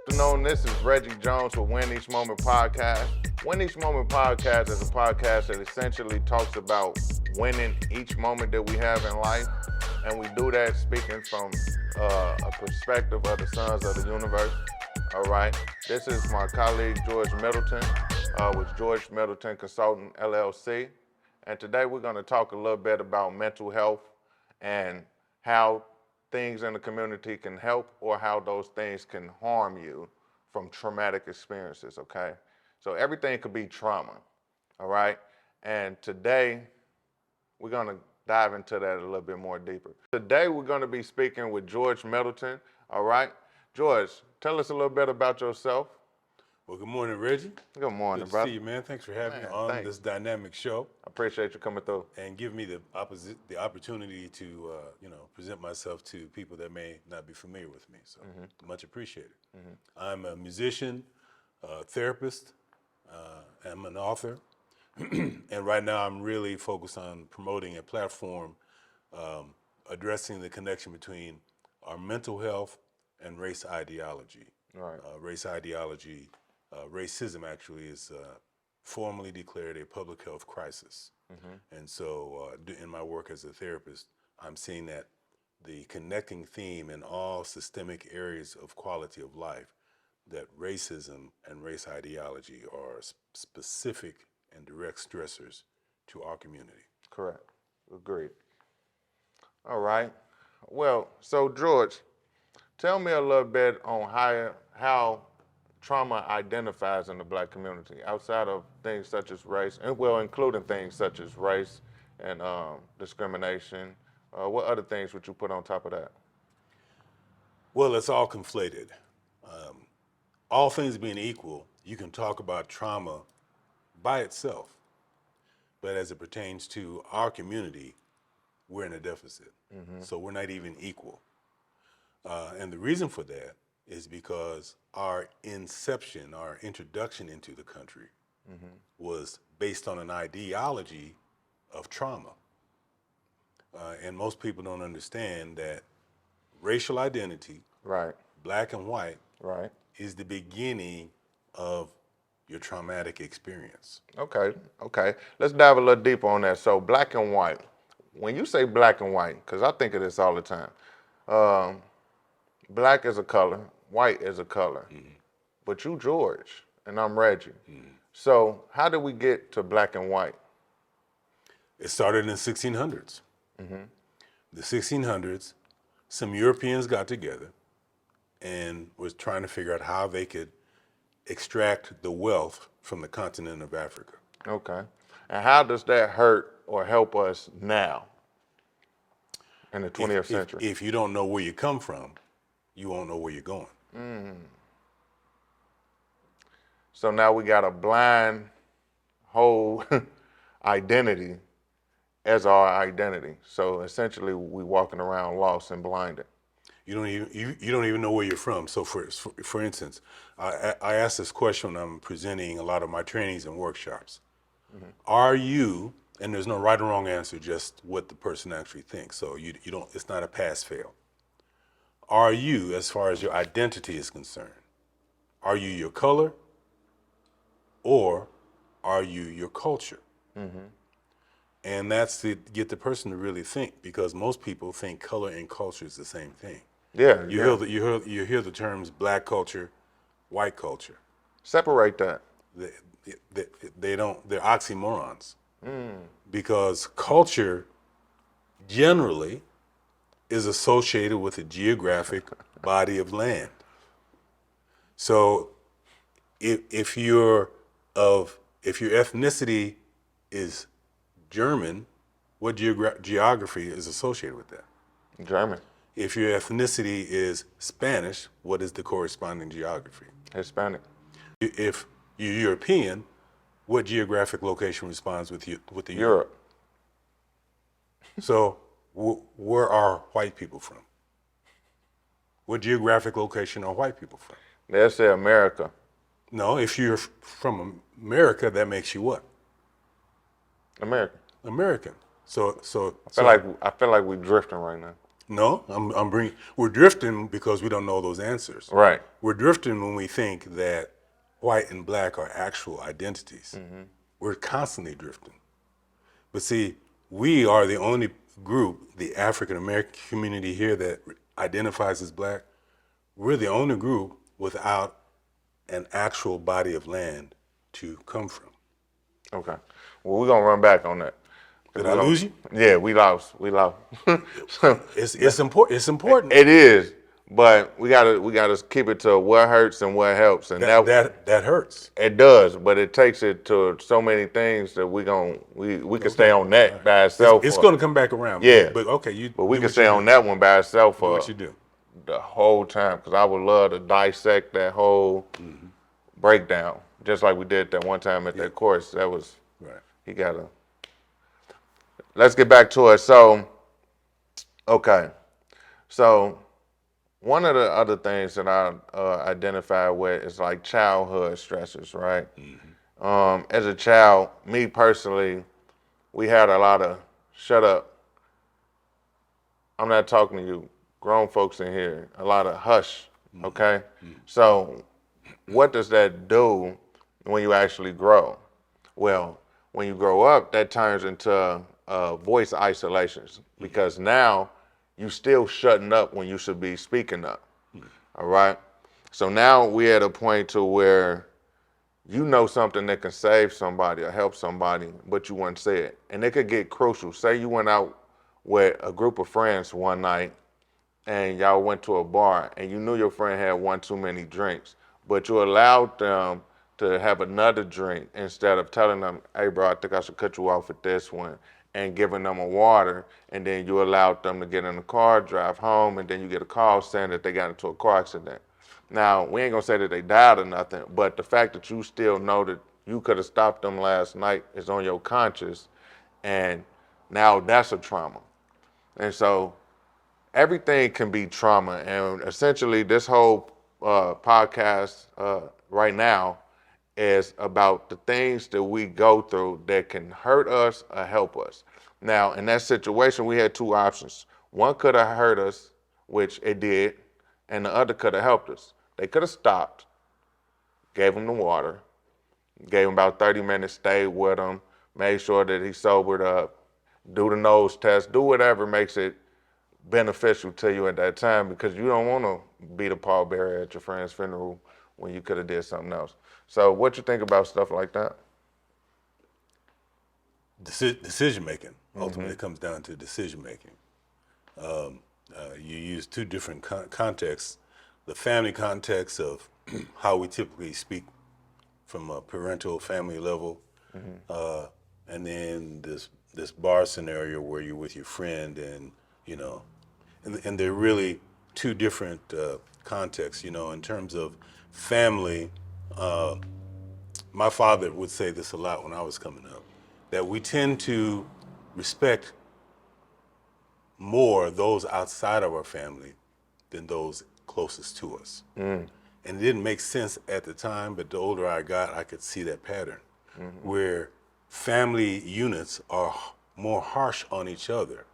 Afternoon, this is Reggie Jones with Win Each Moment Podcast. Win Each Moment Podcast is a podcast that essentially talks about winning each moment that we have in life. And we do that speaking from a perspective of the sons of the universe. All right. This is my colleague, George Middleton, with George Middleton Consulting, LLC. And today we're going to talk a little bit about mental health and how things in the community can help or how those things can harm you from traumatic experiences, okay? So everything could be trauma, all right? And today we're going to dive into that a little bit more deeper. Today we're going to be speaking with George Middleton, all right? George, tell us a little bit about yourself. Well, good morning, Reggie. Good morning, Good to brother. see you, man. Thanks for having me Man, on thanks. this dynamic show I appreciate you coming through. and giving me the opportunity to, present myself to people that may not be familiar with me. So much appreciated. I'm a musician, therapist. I'm an author, and right now I'm really focused on promoting a platform addressing the connection between our mental health and race ideology. Right. Race ideology. Racism actually is formally declared a public health crisis. And so in my work as a therapist, I'm seeing that the connecting theme in all systemic areas of quality of life, that racism and race ideology are specific and direct stressors to our community. Correct. Agreed. All right. Well, so George, tell me a little bit on how trauma identifies in the black community outside of things such as race, and well, including things such as race and discrimination. What other things would you put on top of that? Well, it's all conflated. All things being equal, you can talk about trauma by itself, but as it pertains to our community, we're in a deficit. So we're not even equal. And the reason for that is because our inception, our introduction into the country was based on an ideology of trauma. And most people don't understand that racial identity, Right. black and white, Right. is the beginning of your traumatic experience. Okay. Okay. Let's dive a little deeper on that. So black and white. When you say black and white, because I think of this all the time. Black is a color, white is a color. But you George and I'm Reggie. So how did we get to black and white? It started in the 1600s. The 1600s, some Europeans got together and was trying to figure out how they could extract the wealth from the continent of Africa. Okay. And how does that hurt or help us now in the 20th century? If you don't know where you come from, you won't know where you're going. So now we got a blind whole identity as our identity. So essentially we walking around lost and blinded. You don't even know where you're from. So for instance, I ask this question when I'm presenting a lot of my trainings and workshops. Are you, and there's no right or wrong answer, just what the person actually thinks. So you don't, it's not a pass fail. Are you, as far as your identity is concerned, are you your color or are you your culture? And that's to get the person to really think, because most people think color and culture is the same thing. Yeah. You hear the terms black culture, white culture. Separate that. They don't, they're oxymorons. Because culture generally is associated with a geographic body of land. So if your ethnicity is German, what geography is associated with that? German. If your ethnicity is Spanish, what is the corresponding geography? Hispanic. If you're European, what geographic location responds with the Europe. So where are white people from? What geographic location are white people from? They'll say America. No, if you're from America, that makes you what? American. American. So I feel like we're drifting right now. No, I'm bringing. We're drifting because we don't know those answers. Right. We're drifting when we think that white and black are actual identities. We're constantly drifting. But see, we are the only group, the African American community here that identifies as black. We're the only group without an actual body of land to come from. Okay. Well, we're gonna run back on that. Did I lose you? Yeah, we lost. We lost. So, It's important. It's important. it is, but we gotta keep it to what hurts and what helps, and that hurts. it does. But it takes it to so many things that we can stay on that by itself. It's going to come back around. Yeah. But okay, But we can stay on that one by itself for what you do. the whole time, because I would love to dissect that whole breakdown, just like we did that one time at that course. That was Right. he gotta. Let's get back to it. So, okay. So, one of the other things that I identify with is like childhood stressors, right? As a child, me personally, we had a lot of shut up. I'm not talking to you, grown folks in here. A lot of hush, okay? So, what does that do when you actually grow? Well, when you grow up, that turns into voice isolations because now you still shutting up when you should be speaking up. All right. So now we're at a point to where you know something that can save somebody or help somebody, but you wouldn't say it, and it could get crucial. Say you went out with a group of friends one night and y'all went to a bar and you knew your friend had one too many drinks, but you allowed them to have another drink instead of telling them, hey bro, I think I should cut you off at this one, and giving them a water, and then you allowed them to get in the car, drive home, and then you get a call saying that they got into a car accident. Now, we ain't gonna say that they died or nothing, but the fact that you still know that you could have stopped them last night is on your conscience, and now that's a trauma. And so everything can be trauma, and essentially this whole podcast right now is about the things that we go through that can hurt us or help us. Now, in that situation, we had two options. One could have hurt us, which it did, and the other could have helped us. They could have stopped, gave him the water, gave him about 30 minutes, stayed with him, made sure that he sobered up, do the nose test, do whatever makes it beneficial to you at that time, because you don't want to be the pallbearer at your friend's funeral when you could have did something else. So what you think about stuff like that? Decision making ultimately comes down to decision making. You use two different contexts: the family context of how we typically speak from a parental family level, and then this bar scenario where you're with your friend, and you know, and they're really two different contexts. You know, in terms of family. My father would say this a lot when I was coming up, that we tend to respect more those outside of our family than those closest to us. And it didn't make sense at the time, but the older I got, I could see that pattern where family units are more harsh on each other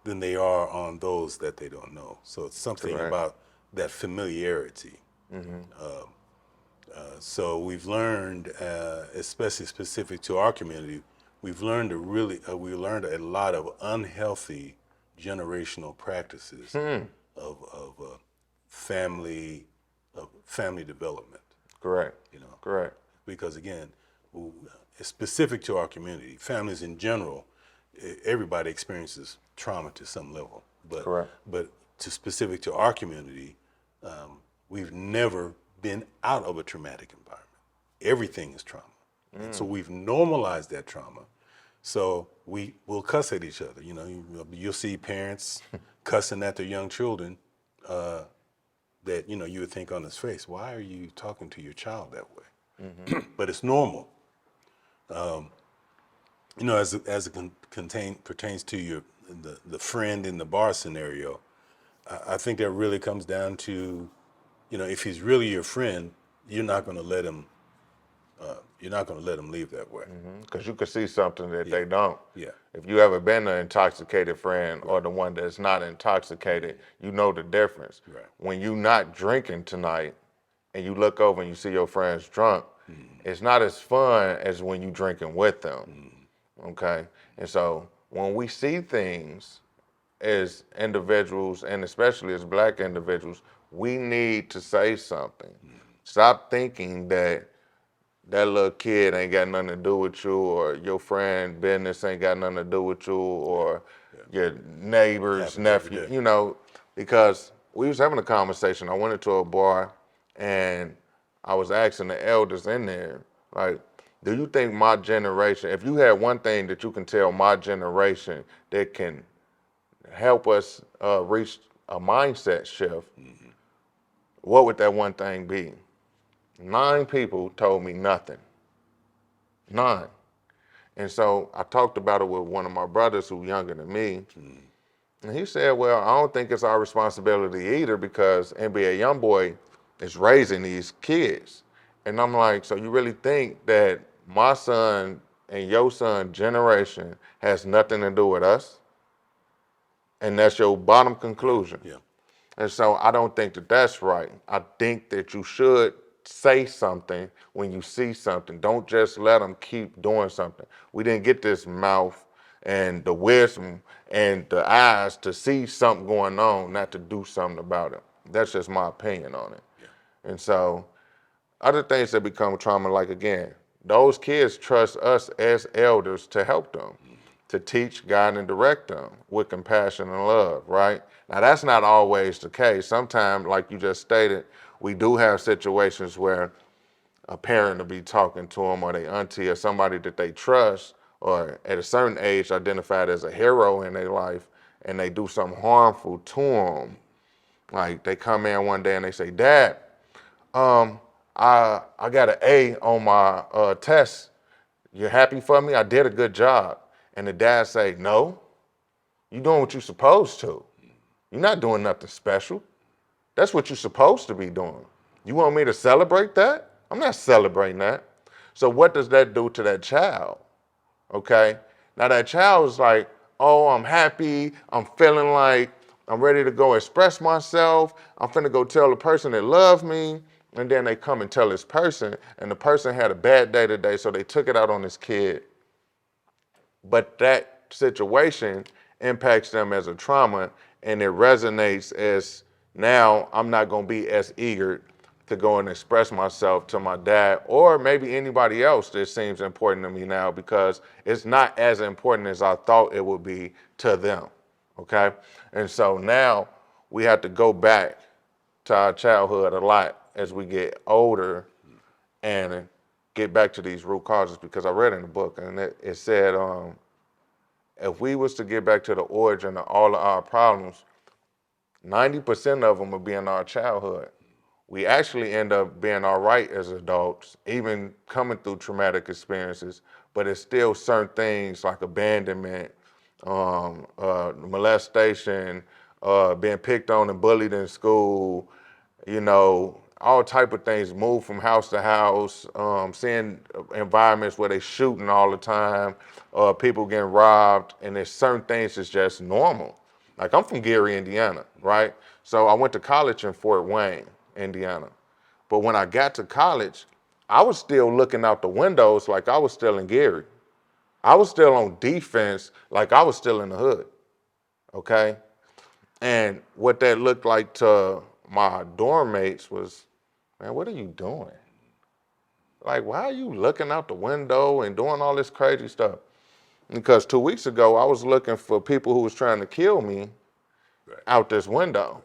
than they are on those that they don't know. So it's something about that familiarity. So we've learned, especially specific to our community, we've learned we learned a lot of unhealthy generational practices of family development. Correct. You know, Correct. because again, it's specific to our community. Families in general, everybody experiences trauma to some level, but specific to our community, we've never been out of a traumatic environment. Everything is trauma. And so we've normalized that trauma. So we will cuss at each other. You know, you'll see parents cussing at their young children that, you know, you would think on his face, why are you talking to your child that way? But it's normal. You know, as it pertains to the friend in the bar scenario, I think that really comes down to, you know, if he's really your friend, you're not going to let him you're not going to let them leave that way. Because you can see something that they don't. Yeah. If you ever been an intoxicated friend or the one that's not intoxicated, you know the difference. Right. When you not drinking tonight and you look over and you see your friends drunk, it's not as fun as when you drinking with them. Okay? And so when we see things as individuals, and especially as black individuals, we need to say something. Stop thinking that that little kid ain't got nothing to do with you, or your friend business ain't got nothing to do with you, or your neighbor's Happens every nephew, day. you know, because we was having a conversation. I went into a bar and I was asking the elders in there, like, do you think my generation, if you had one thing that you can tell my generation that can help us reach a mindset shift, what would that one thing be? 9 people told me nothing. 9. And so I talked about it with one of my brothers who's younger than me. And he said, well, I don't think it's our responsibility either because NBA YoungBoy is raising these kids. And I'm like, so you really think that my son and your son generation has nothing to do with us? And that's your bottom conclusion. Yeah. And so I don't think that that's right. I think that you should say something when you see something. Don't just let them keep doing something. We didn't get this mouth and the wisdom and the eyes to see something going on, not to do something about it. That's just my opinion on it. Yeah. And so other things that become trauma, like again, those kids trust us as elders to help them, to teach, guide, and direct them with compassion and love, right? Now, that's not always the case. Sometimes, like you just stated, we do have situations where a parent will be talking to them or their auntie or somebody that they trust or at a certain age identified as a hero in their life, and they do something harmful to them. Like they come in one day and they say, Dad, I got an A on my test. You happy for me? I did a good job. And the dad say, no, you doing what you're supposed to. You're not doing nothing special. That's what you're supposed to be doing. You want me to celebrate that? I'm not celebrating that. So what does that do to that child? Okay? Now that child is like, oh, I'm happy. I'm feeling like I'm ready to go express myself. I'm finna go tell the person that loves me. And then they come and tell this person, and the person had a bad day today, so they took it out on this kid. But that situation impacts them as a trauma, and it resonates as now I'm not going to be as eager to go and express myself to my dad or maybe anybody else that seems important to me now because it's not as important as I thought it would be to them, okay? And so now we have to go back to our childhood a lot as we get older and get back to these root causes, because I read in the book and it said if we was to get back to the origin of all of our problems, 90% of them would be in our childhood. We actually end up being all right as adults, even coming through traumatic experiences, but it's still certain things like abandonment, molestation, being picked on and bullied in school, you know, all type of things, move from house to house, seeing environments where they shooting all the time, people getting robbed, and there's certain things that's just normal. Like I'm from Gary, Indiana, right? So I went to college in Fort Wayne, Indiana. But when I got to college, I was still looking out the windows like I was still in Gary. I was still on defense like I was still in the hood, okay? And what that looked like to my dorm mates was, man, what are you doing? Like, why are you looking out the window and doing all this crazy stuff? Because 2 weeks ago, I was looking for people who was trying to kill me out this window.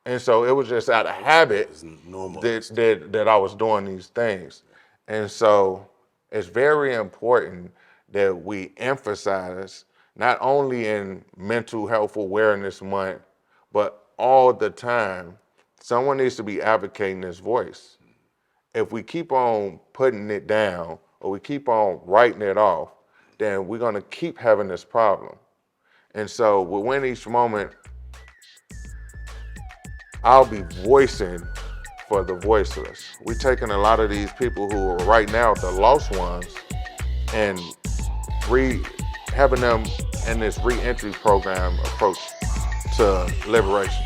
And so it was just out of habit It's normal. that I was doing these things. And so it's very important that we emphasize, not only in Mental Health Awareness Month, but all the time, someone needs to be advocating this voice. If we keep on putting it down or we keep on writing it off, then we're gonna keep having this problem. And so with Win Each Moment, I'll be voicing for the voiceless. We're taking a lot of these people who are right now the lost ones and having them in this re-entry program approach to liberation.